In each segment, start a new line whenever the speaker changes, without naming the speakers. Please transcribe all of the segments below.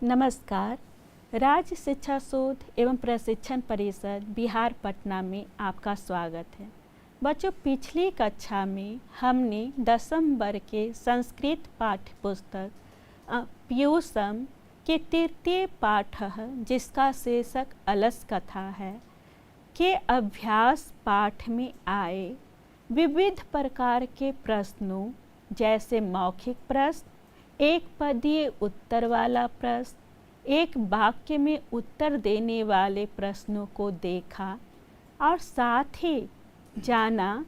नमस्कार। राज्य शिक्षा शोध एवं प्रशिक्षण परिषद बिहार पटना में आपका स्वागत है। बच्चों, पिछली कक्षा में हमने 10वीं वर्ग के संस्कृत पाठ्य पुस्तक पीयूषम के तृतीय पाठ जिसका शीर्षक अलस कथा है के अभ्यास पाठ में आए विविध प्रकार के प्रश्नों जैसे मौखिक प्रश्न, एक पदीय उत्तर वाला प्रश्न, एक वाक्य में उत्तर देने वाले प्रश्नों को देखा और साथ ही जाना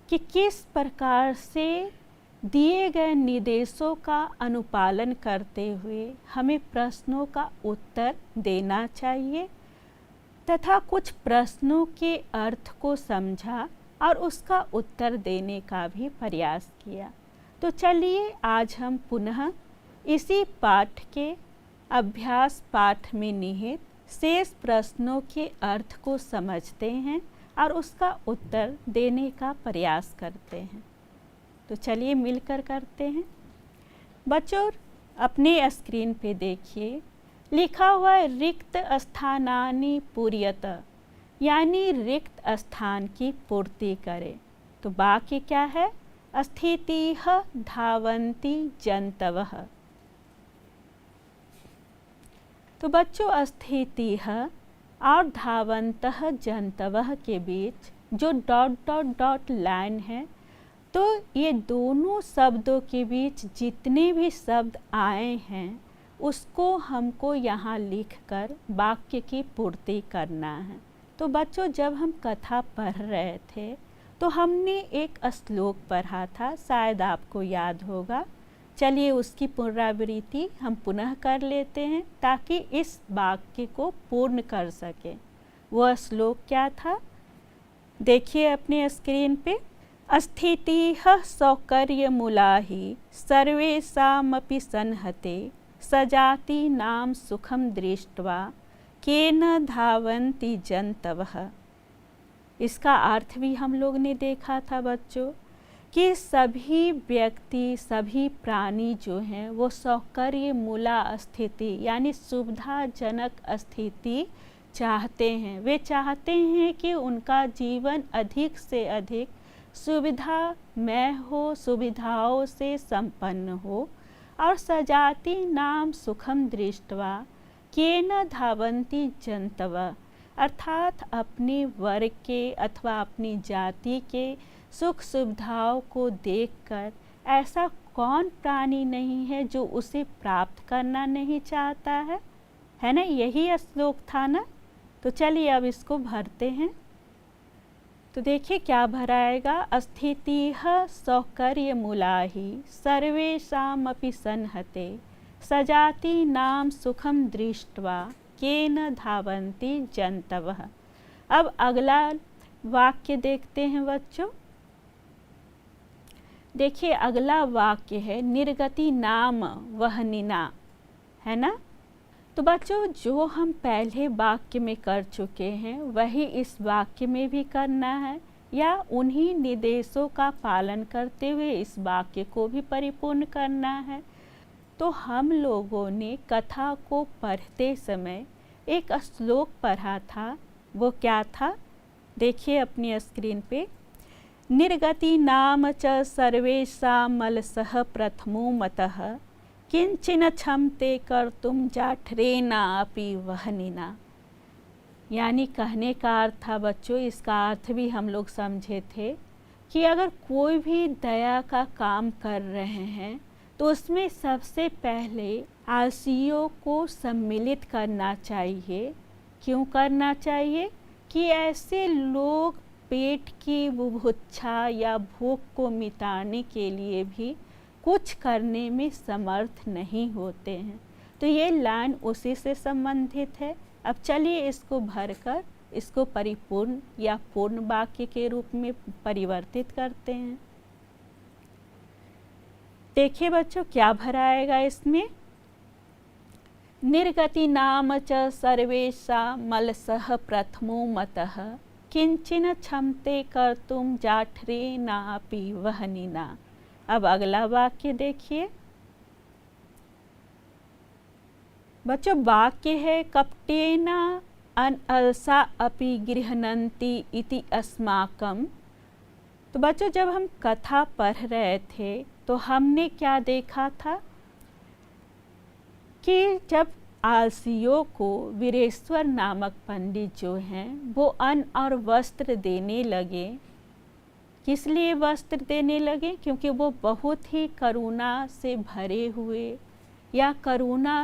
कि किस प्रकार से दिए गए निर्देशों का अनुपालन करते हुए हमें प्रश्नों का उत्तर देना चाहिए तथा कुछ प्रश्नों के अर्थ को समझा और उसका उत्तर देने का भी प्रयास किया। तो चलिए आज हम पुनः इसी पाठ के अभ्यास पाठ में निहित शेष प्रश्नों के अर्थ को समझते हैं और उसका उत्तर देने का प्रयास करते हैं। तो चलिए मिलकर करते हैं। बच्चों, अपने स्क्रीन पे देखिए, लिखा हुआ है रिक्त स्थानानि पूर्यत, यानी रिक्त स्थान की पूर्ति करें। तो वाक्य क्या है? स्थितिः धावन्ति जन्तवः। तो बच्चों, स्थितिः और धावन्तः जन्तवः के बीच जो डॉट डॉट डॉट लाइन है, तो ये दोनों शब्दों के बीच जितने भी शब्द आए हैं उसको हमको यहाँ लिखकर वाक्य की पूर्ति करना है। तो बच्चों, जब हम कथा पढ़ रहे थे तो हमने एक श्लोक पढ़ा था, शायद आपको याद होगा। चलिए उसकी पुनरावृत्ति हम पुनः कर लेते हैं ताकि इस वाक्य को पूर्ण कर सकें। वह श्लोक क्या था? देखिए अपने स्क्रीन पे, स्थितिः सौकर्यमूला हि सर्वेषामपि संहते सजातीनां सुखं दृष्ट्वा केन धावन्ति जन्तवः। इसका अर्थ भी हम लोग ने देखा था बच्चों कि सभी व्यक्ति, सभी प्राणी जो हैं वो सौकर्य मूला स्थिति यानी सुविधाजनक स्थिति चाहते हैं। वे चाहते हैं कि उनका जीवन अधिक से अधिक सुविधामय हो, सुविधाओं से संपन्न हो। और सजाति नाम सुखम दृष्ट्वा केन धावन्ति जन्तवः, अर्थात अपने वर्ग के अथवा अपनी जाति के सुख सुविधाओं को देखकर ऐसा कौन प्राणी नहीं है जो उसे प्राप्त करना नहीं चाहता है ना? यही श्लोक था ना। तो चलिए अब इसको भरते हैं। तो देखिए क्या भराएगा? स्थितिः सौकर्यमूला हि सर्वेषामपि संहते सजातीनां सुखं दृष्ट्वा केन धावन्ति जन्तवः। अब अगला वाक्य देखते हैं बच्चों। देखिए अगला वाक्य है निर्गति नाम वहनिना, है ना? तो बच्चों, जो हम पहले वाक्य में कर चुके हैं वही इस वाक्य में भी करना है या उन्हीं निर्देशों का पालन करते हुए इस वाक्य को भी परिपूर्ण करना है। तो हम लोगों ने कथा को पढ़ते समय एक श्लोक पढ़ा था, वो क्या था? देखिए अपनी स्क्रीन पे, निर्गति नाम च सर्वेषां मलसः प्रथमो मतः किंचिन क्षमते कर्तुम जाठरेणापि वहनिना। यानी कहने का अर्थ था बच्चों, इसका अर्थ भी हम लोग समझे थे कि अगर कोई भी दया का काम कर रहे हैं तो उसमें सबसे पहले आलसियों को सम्मिलित करना चाहिए। क्यों करना चाहिए? कि ऐसे लोग पेट की बुभुक्षा या भूख को मिटाने के लिए भी कुछ करने में समर्थ नहीं होते हैं। तो ये लाइन उसी से संबंधित है। अब चलिए इसको भरकर इसको परिपूर्ण या पूर्ण वाक्य के रूप में परिवर्तित करते हैं। देखिए बच्चों क्या भराएगा इसमें? निर्गति नाम च सर्वेषां मलसः प्रथमो मतः किंचिन क्षमते कर्तुम जाठरेणापि वहनिना। अब अगला वाक्य देखिए, बच्चों वाक्य है कपटेन अनअलसा अपि गृह्णन्ति इति अस्माकं। तो बच्चों जब हम कथा पढ़ रहे थे तो हमने क्या देखा था कि जब आलसियों को वीरेश्वर नामक पंडित जो हैं वो अन्न और वस्त्र देने लगे। किस लिए वस्त्र देने लगे? क्योंकि वो बहुत ही करुणा से भरे हुए या करुणा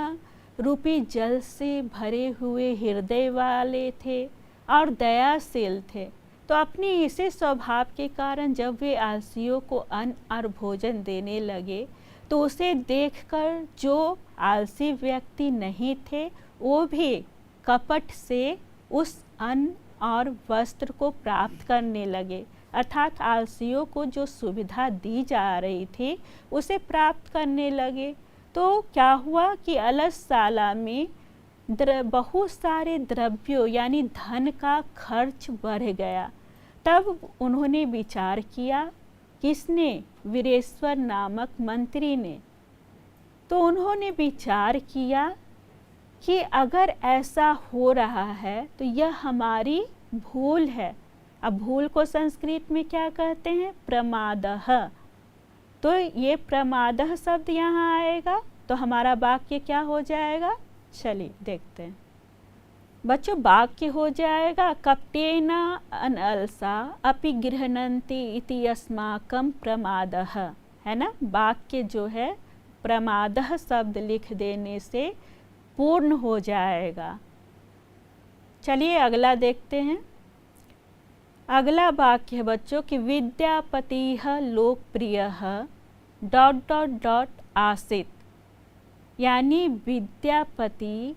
रूपी जल से भरे हुए हृदय वाले थे और दयाशील थे। तो अपने इसी स्वभाव के कारण जब वे आलसियों को अन्न और भोजन देने लगे तो उसे देखकर जो आलसी व्यक्ति नहीं थे वो भी कपट से उस अन्न और वस्त्र को प्राप्त करने लगे। अर्थात आलसियों को जो सुविधा दी जा रही थी उसे प्राप्त करने लगे। तो क्या हुआ कि अलसशाला में बहुत सारे द्रव्यों यानी धन का खर्च बढ़ गया। तब उन्होंने विचार किया, किसने? वीरेश्वर नामक मंत्री ने। तो उन्होंने विचार किया कि अगर ऐसा हो रहा है तो यह हमारी भूल है। अब भूल को संस्कृत में क्या कहते हैं? प्रमादः। तो ये प्रमादः शब्द यहाँ आएगा तो हमारा वाक्य क्या हो जाएगा? चलिए देखते हैं बच्चों। वाक्य हो जाएगा कपटेन अनअलसा अपि गृह्णन्ति इति अस्माकं प्रमादः, है ना। वाक्य जो है प्रमादः शब्द लिख देने से पूर्ण हो जाएगा। चलिए अगला देखते हैं। अगला वाक्य है बच्चों कि विद्यापतिः लोकप्रियः डॉट डॉट डॉट आसीत्, यानी विद्यापति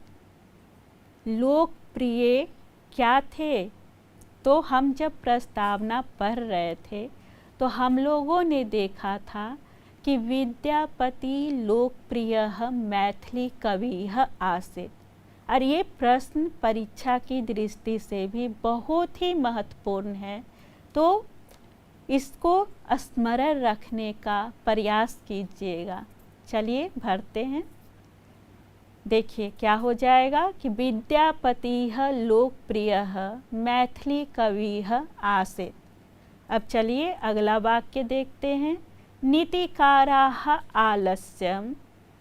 लोकप्रिय क्या थे? तो हम जब प्रस्तावना पढ़ रहे थे तो हम लोगों ने देखा था कि विद्यापति लोकप्रियः मैथिली कविः आसीत्। और ये प्रश्न परीक्षा की दृष्टि से भी बहुत ही महत्वपूर्ण है, तो इसको स्मरण रखने का प्रयास कीजिएगा। चलिए भरते हैं। देखिए क्या हो जाएगा कि विद्यापतिः लोकप्रियः मैथिली कविः आसीत्। अब चलिए अगला वाक्य देखते हैं। नीतिकाराः आलस्यं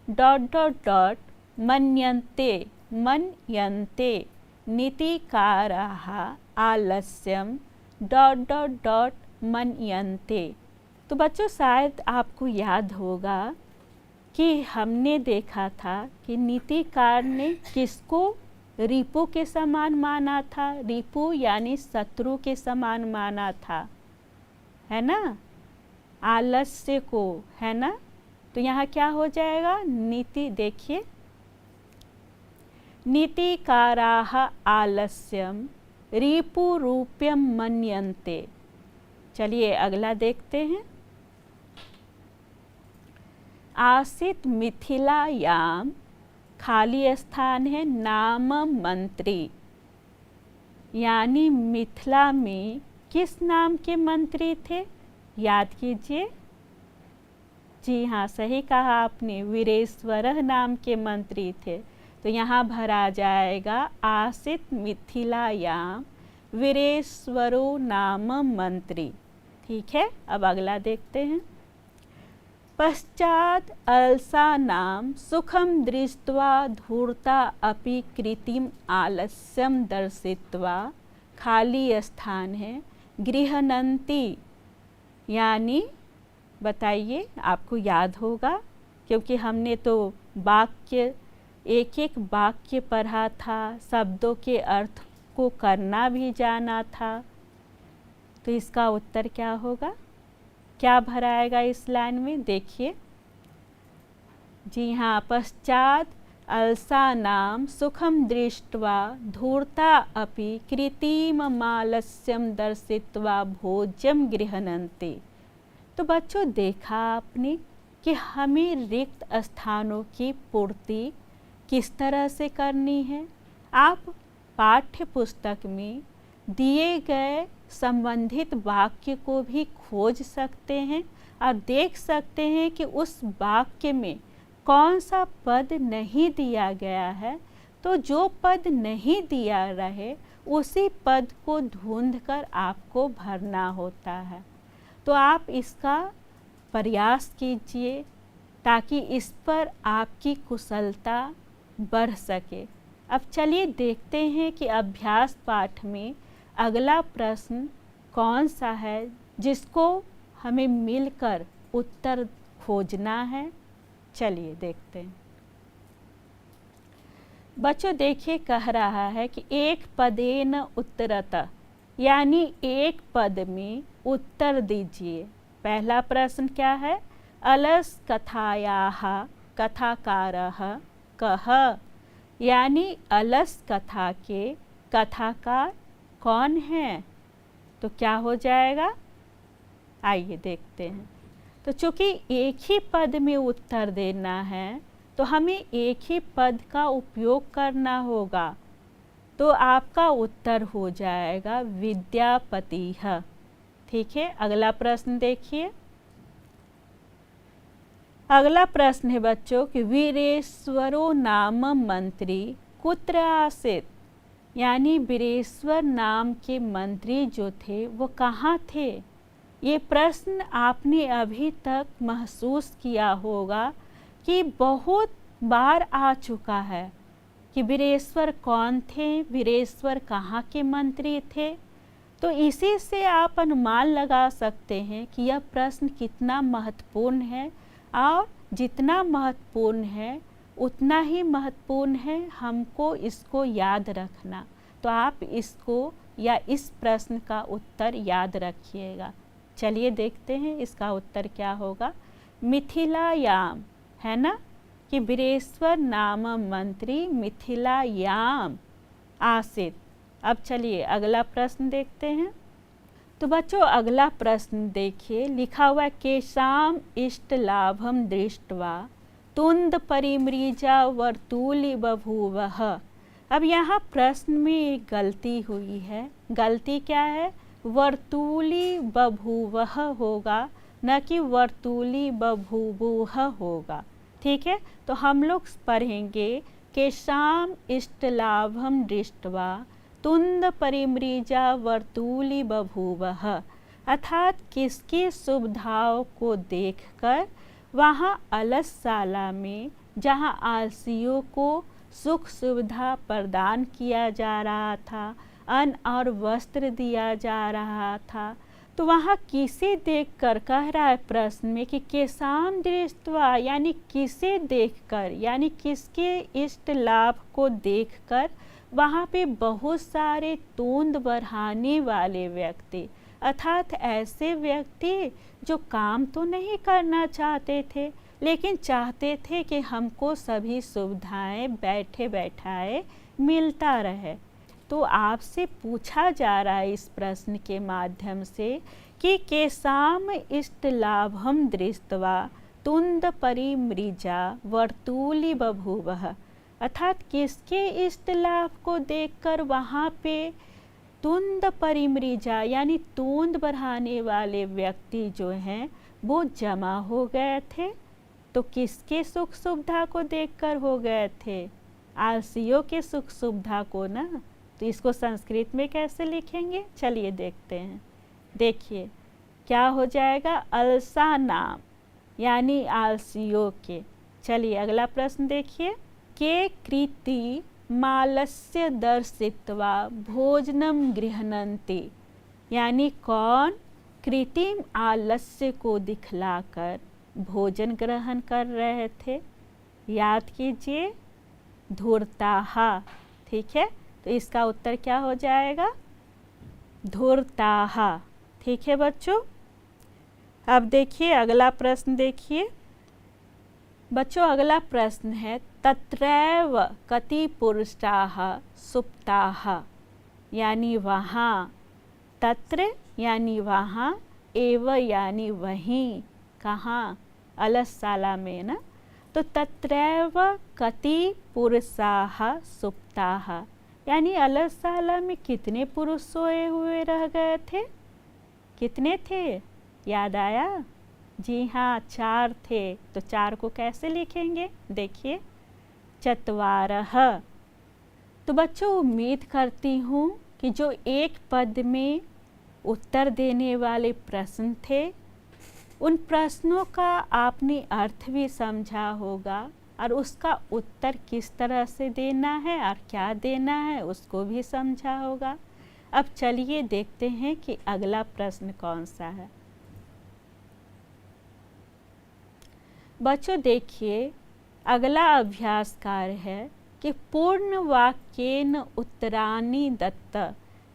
डॉट डॉट डॉट मन्यन्ते मन्यन्ते। नीतिकाराः आलस्यं डॉट डॉट डॉट मन्यन्ते। तो बच्चों शायद आपको याद होगा कि हमने देखा था कि नीतिकार ने किसको रिपु के समान माना था? रिपु यानी शत्रु के समान माना था, है ना, आलस्य को, है ना। तो यहाँ क्या हो जाएगा? नीति, देखिए नीतिकाराः आलस्यं रिपुरूप्यं मन्यन्ते। चलिए अगला देखते हैं। आसीत् मिथिलायां, खाली स्थान है, नाम मंत्री, यानी मिथिला में किस नाम के मंत्री थे? याद कीजिए। जी हाँ, सही कहा आपने, वीरेश्वर नाम के मंत्री थे। तो यहाँ भरा जाएगा आसीत् मिथिलायां वीरेश्वरो नाम मंत्री। ठीक है, अब अगला देखते हैं। पश्चात अलसानां सुखम दृष्ट्वा धूर्ता अपि कृतिम आलस्यम दर्शित्वा, खाली स्थान है, गृह्णन्ति, यानी बताइए, आपको याद होगा क्योंकि हमने तो वाक्य एक एक वाक्य पढ़ा था, शब्दों के अर्थ को करना भी जाना था। तो इसका उत्तर क्या होगा? क्या भराएगा इस लाइन में? देखिए जी हाँ, पश्चात अलसानां सुखम दृष्ट्वा धूर्ता अपि कृत्रिममालस्यं दर्शित्वा भोज्यं गृह्णन्ति। तो बच्चों देखा आपने कि हमें रिक्त स्थानों की पूर्ति किस तरह से करनी है। आप पाठ्य पुस्तक में दिए गए संबंधित वाक्य को भी खोज सकते हैं और देख सकते हैं कि उस वाक्य में कौन सा पद नहीं दिया गया है, तो जो पद नहीं दिया रहे उसी पद को ढूंढकर आपको भरना होता है। तो आप इसका प्रयास कीजिए ताकि इस पर आपकी कुशलता बढ़ सके। अब चलिए देखते हैं कि अभ्यास पाठ में अगला प्रश्न कौन सा है जिसको हमें मिलकर उत्तर खोजना है। चलिए देखते हैं। बच्चों देखिए, कह रहा है कि एक पदेन उत्तरतः, यानी एक पद में उत्तर दीजिए। पहला प्रश्न क्या है? अलस कथायाः कथाकारः कः, यानी अलस कथा के कथाकार कौन है? तो क्या हो जाएगा? आइए देखते हैं। तो चूँकि एक ही पद में उत्तर देना है तो हमें एक ही पद का उपयोग करना होगा। तो आपका उत्तर हो जाएगा विद्यापतिः। ठीक है, अगला प्रश्न देखिए। अगला प्रश्न है बच्चों कि वीरेश्वरो नाम मंत्री कुत्र आसीत्, यानी वीरेश्वर नाम के मंत्री जो थे वो कहाँ थे? ये प्रश्न आपने अभी तक महसूस किया होगा कि बहुत बार आ चुका है कि वीरेश्वर कौन थे, वीरेश्वर कहाँ के मंत्री थे। तो इसी से आप अनुमान लगा सकते हैं कि यह प्रश्न कितना महत्वपूर्ण है, और जितना महत्वपूर्ण है उतना ही महत्वपूर्ण है हमको इसको याद रखना। तो आप इसको या इस प्रश्न का उत्तर याद रखिएगा। चलिए देखते हैं इसका उत्तर क्या होगा। मिथिलायाम, है ना, कि वीरेश्वर नाम मंत्री मिथिलायाम आसीत्। अब चलिए अगला प्रश्न देखते हैं। तो बच्चों अगला प्रश्न देखिए, लिखा हुआ है केशाम इष्ट लाभम दृष्ट्वा तुंद परिमृजा वर्तुली बभूवः। अब यहाँ प्रश्न में एक गलती हुई है। गलती क्या है? वर्तुली बभूवः होगा, न कि वर्तुली बभूवुः होगा। ठीक है, तो हम लोग पढ़ेंगे केशाम इष्ट लाभम दृष्ट्वा तुंद परिमृजा वर्तुली बभूवः, अर्थात किसकी सुविधाओं को देखकर वहाँ अलसशाला में, जहाँ आलसियों को सुख सुविधा प्रदान किया जा रहा था, अन्न और वस्त्र दिया जा रहा था, तो वहाँ किसे देखकर कह रहा है प्रश्न में कि केशाम दृष्ट्वा, यानी किसे देखकर, यानी किसके इष्ट लाभ को देखकर वहाँ पे बहुत सारे तोंद बढ़ाने वाले व्यक्ति, अर्थात ऐसे व्यक्ति जो काम तो नहीं करना चाहते थे लेकिन चाहते थे कि हमको सभी सुविधाएं बैठे बैठाए मिलता रहे। तो आपसे पूछा जा रहा है इस प्रश्न के माध्यम से कि केशाम इष्ट लाभम दृष्ट्वा तुंद परिमृजा वर्तुली बभूवः, अर्थात किसके इष्ट लाभ को देखकर वहाँ पे तुंद परिमृजा यानी तोंद बढ़ाने वाले व्यक्ति जो हैं वो जमा हो गए थे। तो किसके सुख सुविधा को देखकर हो गए थे? आलसियों के सुख सुविधा को ना। तो इसको संस्कृत में कैसे लिखेंगे? चलिए देखते हैं। देखिए क्या हो जाएगा, अलसा नाम यानी आलसियों के। चलिए अगला प्रश्न देखिए, के कृति मालस्य दर्शित्वा भोजनम गृह्णन्ति, यानी कौन कृत्रिम आलस्य को दिखलाकर भोजन ग्रहण कर रहे थे? याद कीजिए, धूर्ताः। ठीक है, तो इसका उत्तर क्या हो जाएगा? धूर्ताः। ठीक है बच्चों। अब देखिए अगला प्रश्न देखिए बच्चों, अगला प्रश्न है तत्रैव कति पुरुषाः सुप्ताः, यानी वहाँ, तत्र यानी वहाँ, एव यानी वहीं, कहाँ? अलसशाला में ना। तो तत्रैव कति पुरुषाः सुप्ताः, यानी अलसशाला में कितने पुरुष सोए हुए रह गए थे? कितने थे? याद आया? जी हाँ, 4 थे। तो 4 को कैसे लिखेंगे? देखिए, चत्वारः। तो बच्चों, उम्मीद करती हूँ कि जो एक पद में उत्तर देने वाले प्रश्न थे, उन प्रश्नों का आपने अर्थ भी समझा होगा और उसका उत्तर किस तरह से देना है और क्या देना है उसको भी समझा होगा। अब चलिए देखते हैं कि अगला प्रश्न कौन सा है। बच्चों देखिए, अगला अभ्यास कार्य है कि पूर्ण वाक्येन उत्तराणि दत्त,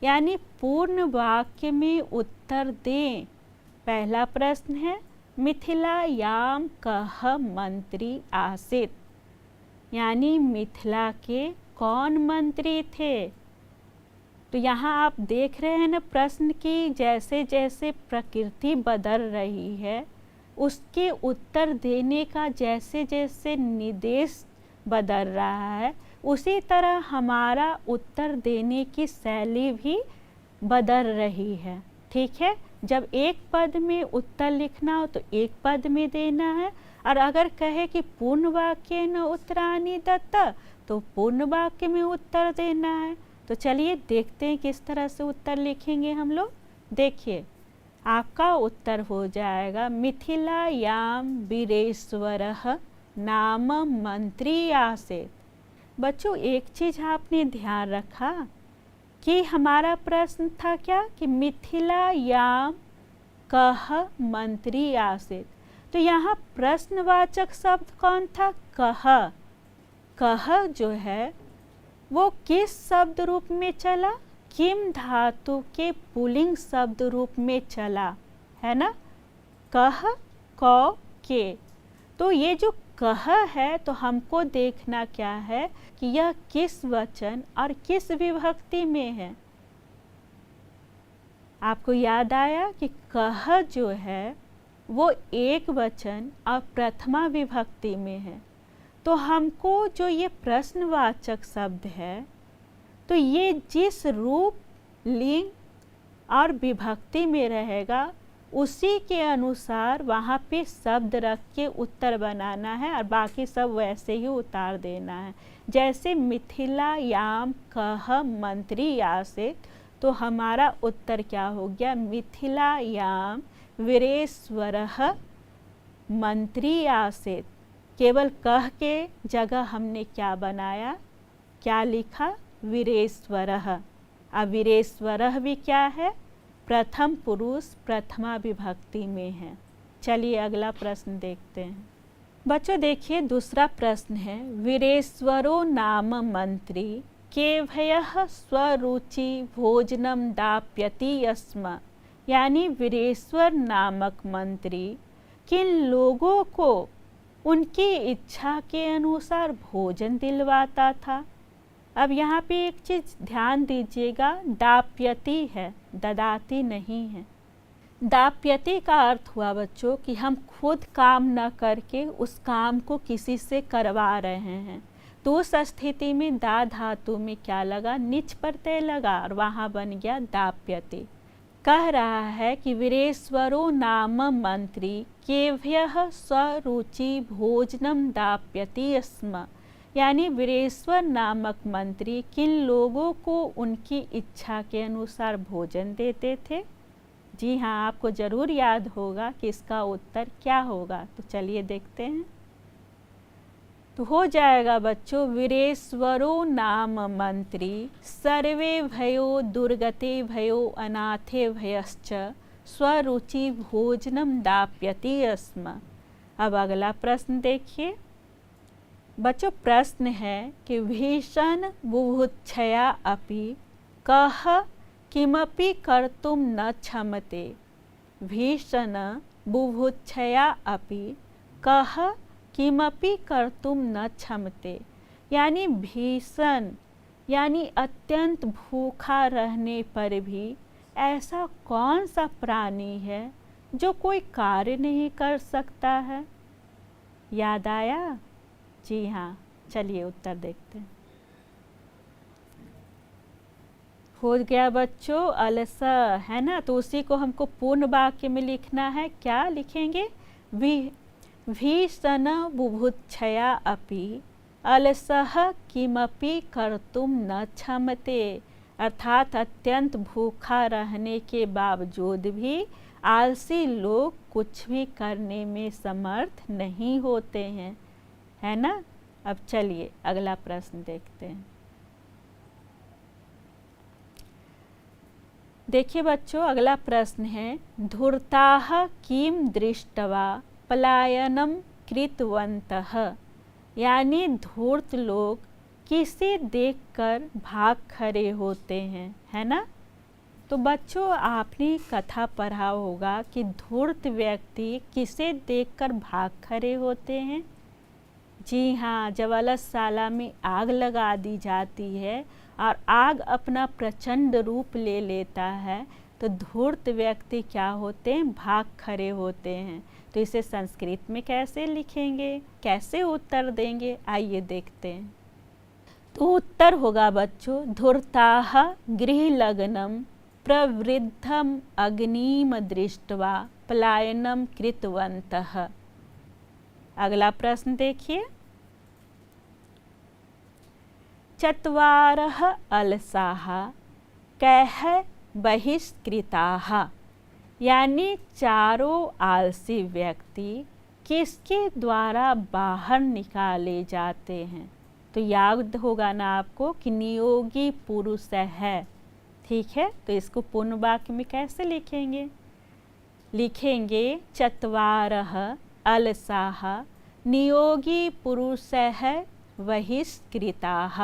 यानी पूर्ण वाक्य में उत्तर दें। पहला प्रश्न है, मिथिलायां कः मंत्री आसीत्, यानी मिथिला के कौन मंत्री थे। तो यहाँ आप देख रहे हैं ना, प्रश्न की जैसे जैसे प्रकृति बदल रही है, उसके उत्तर देने का जैसे जैसे निर्देश बदल रहा है, उसी तरह हमारा उत्तर देने की शैली भी बदल रही है। ठीक है, जब एक पद में उत्तर लिखना हो तो एक पद में देना है, और अगर कहे कि पूर्ण वाक्य न उत्तराणि दत्त, तो पूर्ण वाक्य में उत्तर देना है। तो चलिए देखते हैं किस तरह से उत्तर लिखेंगे हम लोग। देखिए, आपका उत्तर हो जाएगा, मिथिलायां वीरेश्वरः नाम मंत्री आसीत्। बच्चों, एक चीज़ आपने ध्यान रखा कि हमारा प्रश्न था क्या, कि मिथिलायां कः मंत्री आसीत्। तो यहाँ प्रश्नवाचक शब्द कौन था? कः। कः जो है वो किस शब्द रूप में चला? किम धातु के पुल्लिंग शब्द रूप में चला, है ना, कः कौ के। तो ये जो कः है, तो हमको देखना क्या है कि यह किस वचन और किस विभक्ति में है। आपको याद आया कि कः जो है वो एक वचन और प्रथमा विभक्ति में है। तो हमको जो ये प्रश्नवाचक शब्द है, तो ये जिस रूप, लिंग और विभक्ति में रहेगा, उसी के अनुसार वहाँ पे शब्द रख के उत्तर बनाना है और बाकी सब वैसे ही उतार देना है। जैसे मिथिलायां कः मंत्री आसीत्, तो हमारा उत्तर क्या हो गया? मिथिलायां वीरेश्वरः मंत्री आसीत्। केवल कह के जगह हमने क्या बनाया, क्या लिखा? वीरेश्वरः। अब वीरेश्वरः भी क्या है? प्रथम पुरुष प्रथमा विभक्ति में है। चलिए अगला प्रश्न देखते हैं। बच्चों देखिए, दूसरा प्रश्न है, वीरेश्वरो नाम मंत्री केभ्यः स्वरुचि भोजनम दाप्यति स्म, यानी वीरेश्वर नामक मंत्री किन लोगों को उनकी इच्छा के अनुसार भोजन दिलवाता था। अब यहाँ पे एक चीज़ ध्यान दीजिएगा, दाप्यति है, ददाती नहीं है। दाप्यति का अर्थ हुआ बच्चों कि हम खुद काम न करके उस काम को किसी से करवा रहे हैं। तो उस स्थिति में दा धातु में क्या लगा? निच प्रत्यय लगा और वहाँ बन गया दाप्यति। कह रहा है कि वीरेश्वरो नाम मंत्री केभ्यः स्वरुचि भोजनम दाप्यति स्म, यानी वीरेश्वर नामक मंत्री किन लोगों को उनकी इच्छा के अनुसार भोजन देते थे। जी हाँ, आपको ज़रूर याद होगा कि इसका उत्तर क्या होगा। तो चलिए देखते हैं। तो हो जाएगा बच्चों, वीरेश्वरो नाम मंत्री सर्वे भयो दुर्गते भयो अनाथे भयश्च स्वरुचि भोजनम दाप्यति स्म। अब अगला प्रश्न देखिए। बच्चों प्रश्न है कि भीषण बुभुक्षया अपि कः किमपि कर्तुं न क्षमते। भीषण बुभुक्षया अपि कः किमपि कर्तुं न क्षमते, यानी भीषण यानी अत्यंत भूखा रहने पर भी ऐसा कौन सा प्राणी है जो कोई कार्य नहीं कर सकता है। याद आया? जी हाँ, चलिए उत्तर देखते हैं। हो गया बच्चों, अलस, है ना। तो उसी को हमको पूर्ण वाक्य में लिखना है। क्या लिखेंगे? भीषण बुभुक्षया अपि अलसः किमपि कर्तुं न क्षमते। अर्थात अत्यंत भूखा रहने के बावजूद भी आलसी लोग कुछ भी करने में समर्थ नहीं होते हैं, है ना। अब चलिए अगला प्रश्न देखते हैं। देखिए बच्चों, अगला प्रश्न है धूर्ताः किं दृष्ट्वा पलायनं कृतवन्तः। यानी धूर्त लोग किसे देखकर भाग खड़े होते हैं, है ना। तो बच्चों, आपने कथा पढ़ा होगा कि धूर्त व्यक्ति किसे देखकर भाग खड़े होते हैं। जी हाँ, जब अलसशाला में आग लगा दी जाती है और आग अपना प्रचंड रूप ले लेता है तो धूर्त व्यक्ति क्या होते हैं, भाग खड़े होते हैं। तो इसे संस्कृत में कैसे लिखेंगे, कैसे उत्तर देंगे, आइए देखते हैं। तो उत्तर होगा बच्चों, धूर्ताः गृहलग्नं प्रवृद्धम अग्निम दृष्ट्वा पलायनम कृतवन्तः। अगला प्रश्न देखिए, चत्वारः अलसाः कैः बहिष्कृताः। यानी चारों आलसी व्यक्ति किसके द्वारा बाहर निकाले जाते हैं। तो याद होगा ना आपको कि नियोगी पुरुष है, ठीक है। तो इसको पूर्ण वाक्य में कैसे लिखेंगे, लिखेंगे चत्वारः अलसाः नियोगी पुरुषः बहिष्कृताः।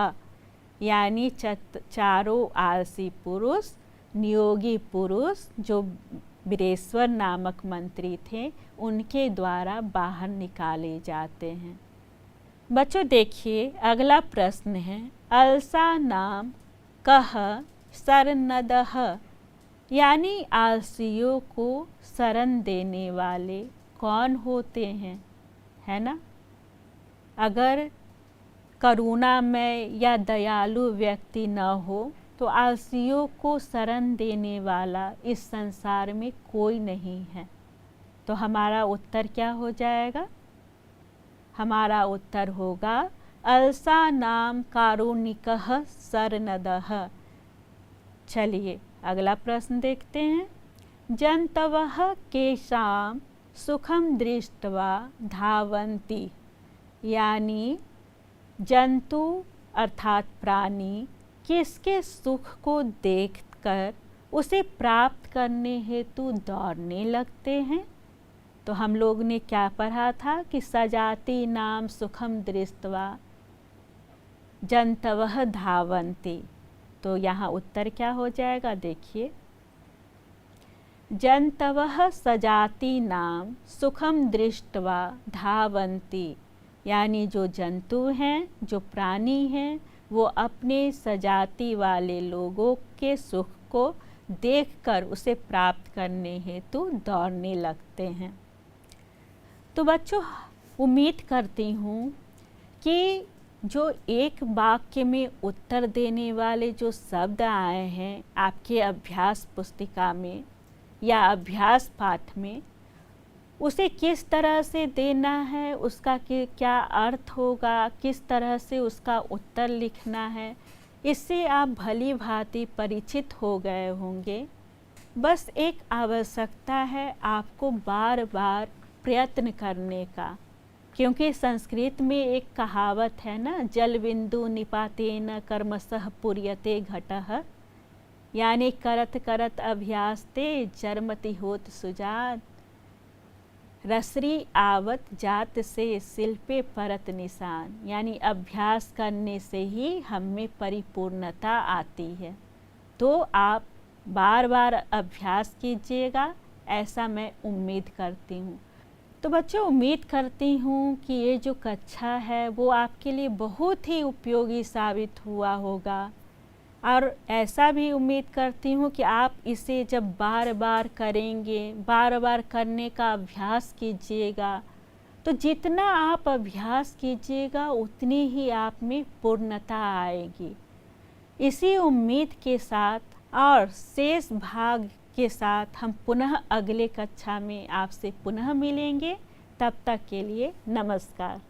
यानी चारों आलसी पुरुष, नियोगी पुरुष जो वीरेश्वर नामक मंत्री थे, उनके द्वारा बाहर निकाले जाते हैं। बच्चों देखिए, अगला प्रश्न है अलसा नाम कह शरणदः। यानी आलसियों को शरण देने वाले कौन होते हैं, है ना। अगर करुणामय या दयालु व्यक्ति न हो तो आलसियों को शरण देने वाला इस संसार में कोई नहीं है। तो हमारा उत्तर क्या हो जाएगा, हमारा उत्तर होगा अलसा नाम कारुणिकः शरणदः। चलिए अगला प्रश्न देखते हैं। जंतवः केषां सुखम दृष्ट्वा धावन्ति। यानी जंतु अर्थात प्राणी किसके सुख को देखकर उसे प्राप्त करने हेतु दौड़ने लगते हैं। तो हम लोग ने क्या पढ़ा था कि सजाति नाम सुखम दृष्ट्वा जंतवः धावन्ति। तो यहाँ उत्तर क्या हो जाएगा, देखिए जंतवः सजाति नाम सुखम दृष्ट्वा धावन्ति। यानी जो जंतु हैं, जो प्राणी हैं, वो अपने सजाति वाले लोगों के सुख को देखकर उसे प्राप्त करने हेतु दौड़ने लगते हैं। तो बच्चों, उम्मीद करती हूँ कि जो एक वाक्य में उत्तर देने वाले जो शब्द आए हैं आपके अभ्यास पुस्तिका में या अभ्यास पाठ में, उसे किस तरह से देना है, उसका क्या अर्थ होगा, किस तरह से उसका उत्तर लिखना है, इससे आप भली भांति परिचित हो गए होंगे। बस एक आवश्यकता है आपको बार बार प्रयत्न करने का, क्योंकि संस्कृत में एक कहावत है ना, जल बिंदु निपातेन कर्मशः पूर्यते घटः। यानी करत करत अभ्यास ते जरमति होत सुजात। रसरी आवत जात से शिल्पे परत निशान। यानी अभ्यास करने से ही हम में परिपूर्णता आती है। तो आप बार बार अभ्यास कीजिएगा, ऐसा मैं उम्मीद करती हूँ। तो बच्चों, उम्मीद करती हूँ कि ये जो कक्षा है वो आपके लिए बहुत ही उपयोगी साबित हुआ होगा, और ऐसा भी उम्मीद करती हूँ कि आप इसे जब बार बार करेंगे, बार बार करने का अभ्यास कीजिएगा, तो जितना आप अभ्यास कीजिएगा उतनी ही आप में पूर्णता आएगी। इसी उम्मीद के साथ और शेष भाग के साथ हम पुनः अगले कक्षा में आपसे पुनः मिलेंगे। तब तक के लिए नमस्कार।